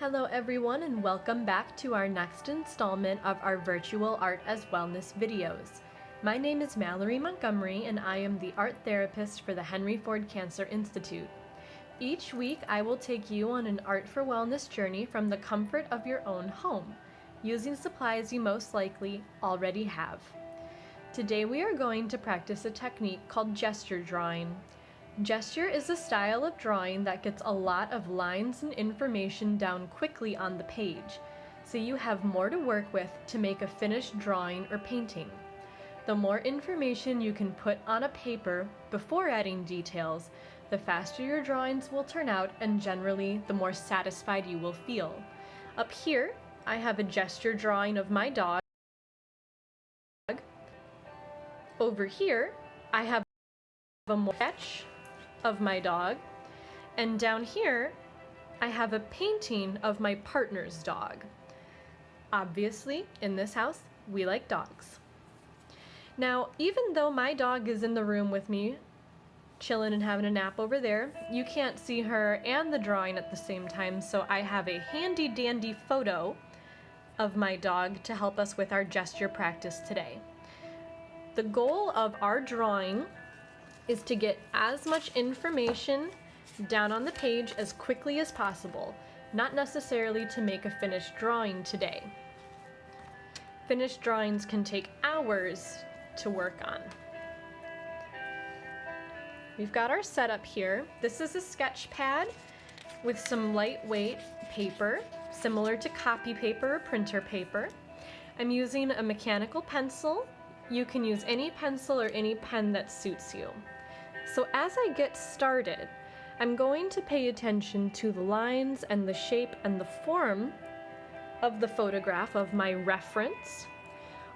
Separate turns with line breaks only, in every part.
Hello everyone and welcome back to our next installment of our virtual art as wellness videos. My name is Mallory Montgomery and I am the art therapist for the Henry Ford Cancer Institute. Each week I will take you on an art for wellness journey from the comfort of your own home, using supplies you most likely already have. Today we are going to practice a technique called gesture drawing. Gesture is a style of drawing that gets a lot of lines and information down quickly on the page, so you have more to work with to make a finished drawing or painting. The more information you can put on a paper before adding details, the faster your drawings will turn out and generally the more satisfied you will feel. Up here, I have a gesture drawing of my dog. Over here, I have a sketch of my dog, and down here I have a painting of my partner's dog. Obviously, in this house, we like dogs. Now, even though my dog is in the room with me, chilling and having a nap over there, you can't see her and the drawing at the same time, so I have a handy dandy photo of my dog to help us with our gesture practice today. The goal of our drawing is to get as much information down on the page as quickly as possible, not necessarily to make a finished drawing today. Finished drawings can take hours to work on. We've got our setup here. This is a sketch pad with some lightweight paper, similar to copy paper or printer paper. I'm using a mechanical pencil. You can use any pencil or any pen that suits you. So as I get started, I'm going to pay attention to the lines and the shape and the form of the photograph of my reference.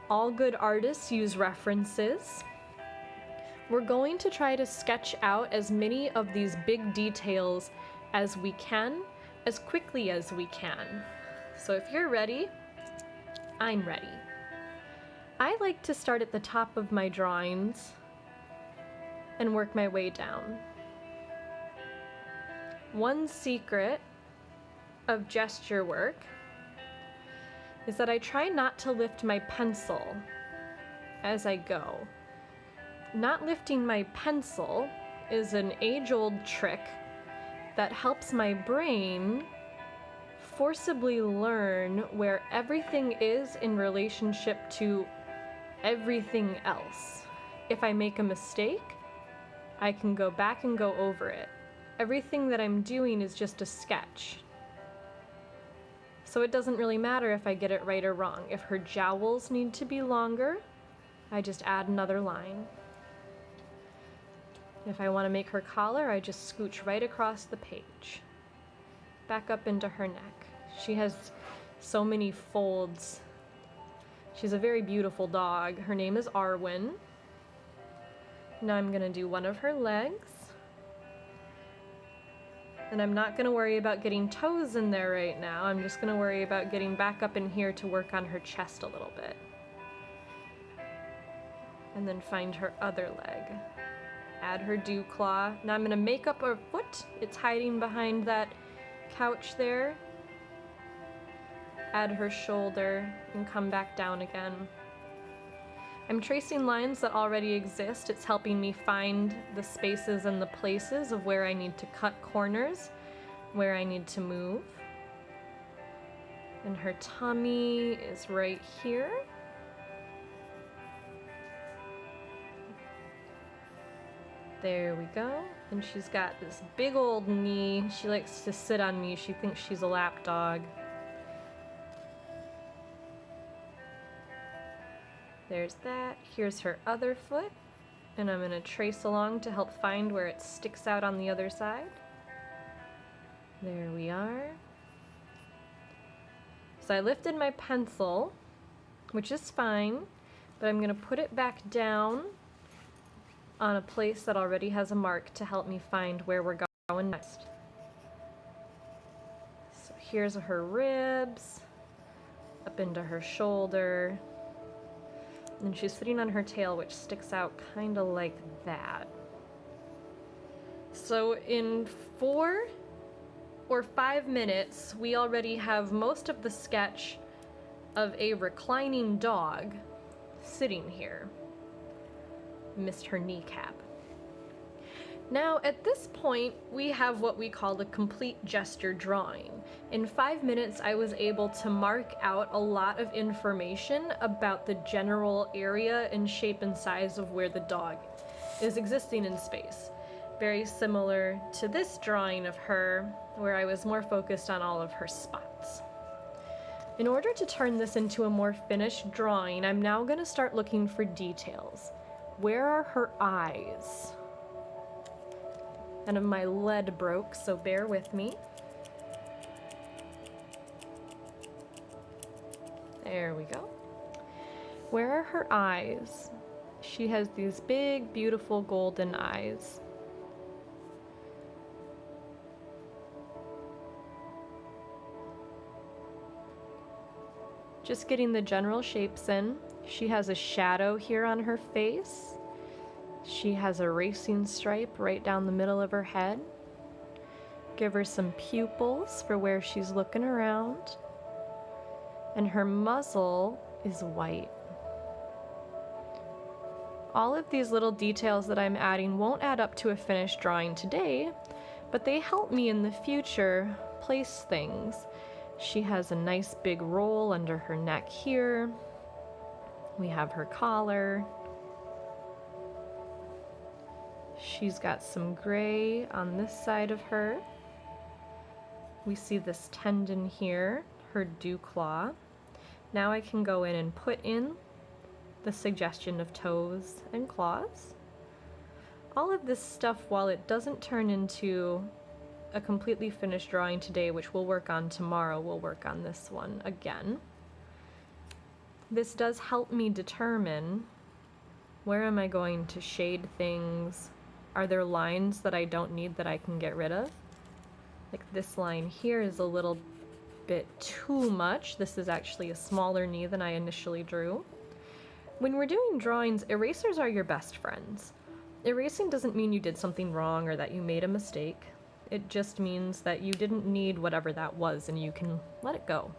All good artists use references. We're going to try to sketch out as many of these big details as we can, as quickly as we can. So if you're ready, I'm ready. I like to start at the top of my drawings and work my way down. One secret of gesture work is that I try not to lift my pencil as I go. Not lifting my pencil is an age-old trick that helps my brain forcibly learn where everything is in relationship to everything else. If I make a mistake, I can go back and go over it. Everything that I'm doing is just a sketch. So it doesn't really matter if I get it right or wrong. If her jowls need to be longer, I just add another line. If I want to make her collar, I just scooch right across the page. Back up into her neck. She has so many folds. She's a very beautiful dog. Her name is Arwen. Now I'm gonna do one of her legs. And I'm not gonna worry about getting toes in there right now. I'm just gonna worry about getting back up in here to work on her chest a little bit. And then find her other leg. Add her dew claw. Now I'm gonna make up her foot. It's hiding behind that couch there. Add her shoulder and come back down again. I'm tracing lines that already exist. It's helping me find the spaces and the places of where I need to cut corners, where I need to move. And her tummy is right here. There we go. And she's got this big old knee. She likes to sit on me. She thinks she's a lap dog. There's that. Here's her other foot, and I'm gonna trace along to help find where it sticks out on the other side. There we are. So I lifted my pencil, which is fine, but I'm gonna put it back down on a place that already has a mark to help me find where we're going next. So here's her ribs, up into her shoulder. And she's sitting on her tail, which sticks out kind of like that. So in 4 for 5 minutes, we already have most of the sketch of a reclining dog sitting here. Missed her kneecap. Now, at this point, we have what we call a complete gesture drawing. In 5 minutes, I was able to mark out a lot of information about the general area and shape and size of where the dog is existing in space. Very similar to this drawing of her, where I was more focused on all of her spots. In order to turn this into a more finished drawing, I'm now going to start looking for details. Where are her eyes? And my lead broke, so bear with me. There we go. Where are her eyes? She has these big, beautiful golden eyes. Just getting the general shapes in. She has a shadow here on her face. She has a racing stripe right down the middle of her head. Give her some pupils for where she's looking around. And her muzzle is white. All of these little details that I'm adding won't add up to a finished drawing today, but they help me in the future place things. She has a nice big roll under her neck here. We have her collar. She's got some gray on this side of her. We see this tendon here, her dew claw. Now I can go in and put in the suggestion of toes and claws. All of this stuff, while it doesn't turn into a completely finished drawing today, which we'll work on tomorrow, we'll work on this one again. This does help me determine where am I going to shade things. Are there lines that I don't need that I can get rid of? Like this line here is a little bit too much. This is actually a smaller knee than I initially drew. When we're doing drawings, erasers are your best friends. Erasing doesn't mean you did something wrong or that you made a mistake. It just means that you didn't need whatever that was and you can let it go.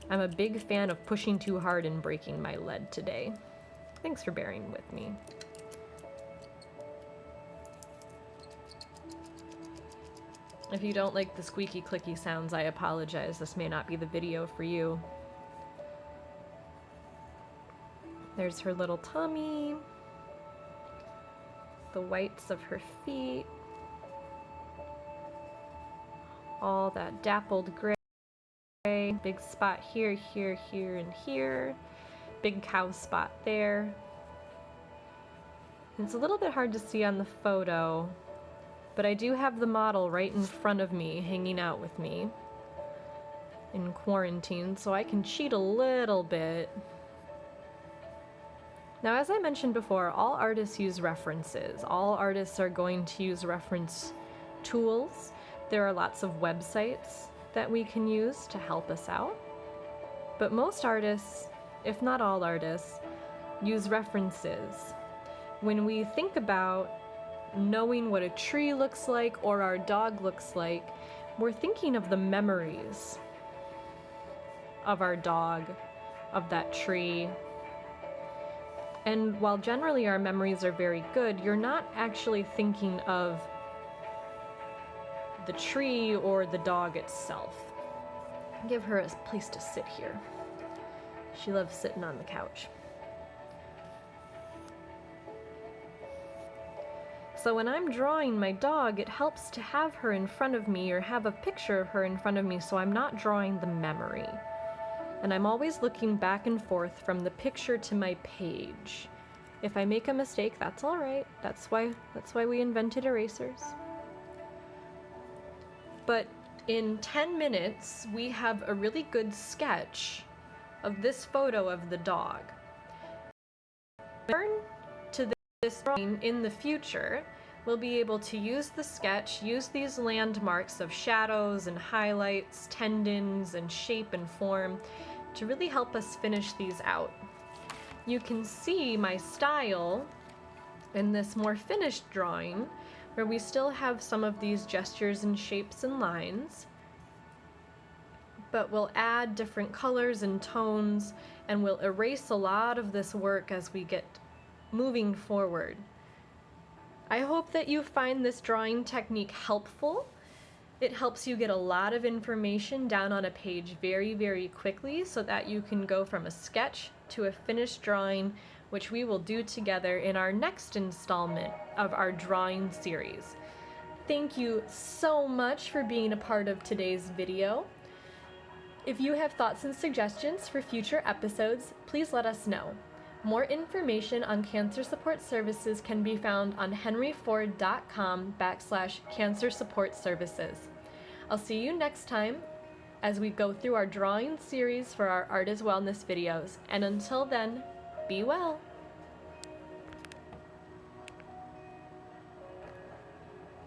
I'm a big fan of pushing too hard and breaking my lead today. Thanks for bearing with me. If you don't like the squeaky clicky sounds, I apologize. This may not be the video for you. There's her little tummy, the whites of her feet, all that dappled gray, big spot here, here, here, and here, big cow spot there. It's a little bit hard to see on the photo, but I do have the model right in front of me, hanging out with me in quarantine, so I can cheat a little bit. Now, as I mentioned before, all artists use references. All artists are going to use reference tools. There are lots of websites that we can use to help us out. But most artists, if not all artists, use references. When we think about knowing what a tree looks like or our dog looks like, we're thinking of the memories of our dog, of that tree. And while generally our memories are very good, you're not actually thinking of the tree or the dog itself. Give her a place to sit here. She loves sitting on the couch. So when I'm drawing my dog, it helps to have her in front of me or have a picture of her in front of me so I'm not drawing the memory. And I'm always looking back and forth from the picture to my page. If I make a mistake, that's all right. That's why we invented erasers. But in 10 minutes, we have a really good sketch of this photo of the dog. Turn to this drawing in the future, we'll be able to use the sketch, use these landmarks of shadows and highlights, tendons and shape and form to really help us finish these out. You can see my style in this more finished drawing where we still have some of these gestures and shapes and lines, but we'll add different colors and tones, and we'll erase a lot of this work as we get moving forward. I hope that you find this drawing technique helpful. It helps you get a lot of information down on a page very, very quickly so that you can go from a sketch to a finished drawing, which we will do together in our next installment of our drawing series. Thank you so much for being a part of today's video. If you have thoughts and suggestions for future episodes, please let us know. More information on cancer support services can be found on henryford.com/cancer support services. I'll see you next time as we go through our drawing series for our Art is Wellness videos. And until then, be well.